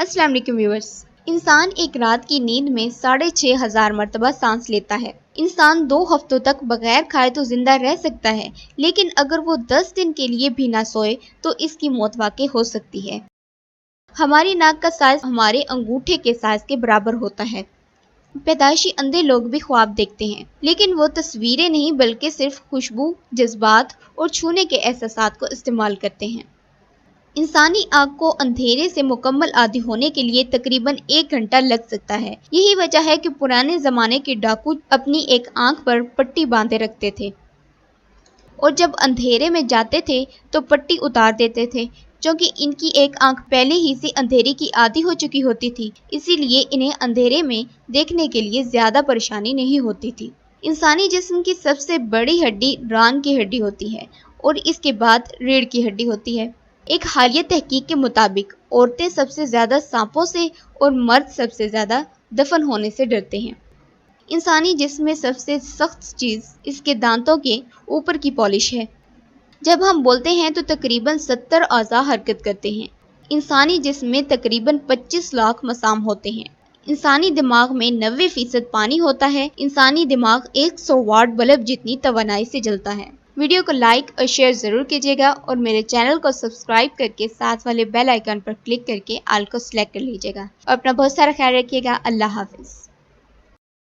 السلام علیکم ویورز۔ انسان ایک رات کی نیند میں 6,500 مرتبہ سانس لیتا ہے۔ انسان 2 ہفتوں تک بغیر کھائے تو زندہ رہ سکتا ہے، لیکن اگر وہ 10 دن کے لیے بھی نہ سوئے تو اس کی موت واقع ہو سکتی ہے۔ ہماری ناک کا سائز ہمارے انگوٹھے کے سائز کے برابر ہوتا ہے۔ پیدائشی اندھے لوگ بھی خواب دیکھتے ہیں، لیکن وہ تصویریں نہیں بلکہ صرف خوشبو، جذبات اور چھونے کے احساسات کو استعمال کرتے ہیں۔ انسانی آنکھ کو اندھیرے سے مکمل عادی ہونے کے لیے تقریباً 1 گھنٹہ لگ سکتا ہے۔ یہی وجہ ہے کہ پرانے زمانے کے ڈاکو اپنی ایک آنکھ پر پٹی باندھے رکھتے تھے اور جب اندھیرے میں جاتے تھے تو پٹی اتار دیتے تھے، چونکہ ان کی ایک آنکھ پہلے ہی سے اندھیرے کی عادی ہو چکی ہوتی تھی، اسی لیے انہیں اندھیرے میں دیکھنے کے لیے زیادہ پریشانی نہیں ہوتی تھی۔ انسانی جسم کی سب سے بڑی ہڈی ران کی ہڈی ہوتی ہے اور اس کے بعد ریڑھ کی ہڈی ہوتی ہے۔ ایک حالیہ تحقیق کے مطابق عورتیں سب سے زیادہ سانپوں سے اور مرد سب سے زیادہ دفن ہونے سے ڈرتے ہیں۔ انسانی جسم میں سب سے سخت چیز اس کے دانتوں کے اوپر کی پالش ہے۔ جب ہم بولتے ہیں تو تقریباً 70 اعضاء حرکت کرتے ہیں۔ انسانی جسم میں تقریباً 25 لاکھ مسام ہوتے ہیں۔ انسانی دماغ میں 90% پانی ہوتا ہے۔ انسانی دماغ 100 واٹ بلب جتنی توانائی سے جلتا ہے۔ ویڈیو کو لائک اور شیئر ضرور کیجیے گا اور میرے چینل کو سبسکرائب کر کے ساتھ والے بیل آئیکن پر کلک کر کے آل کو سلیکٹ کر لیجیے گا اور اپنا بہت سارا خیال رکھیے گا۔ اللہ حافظ۔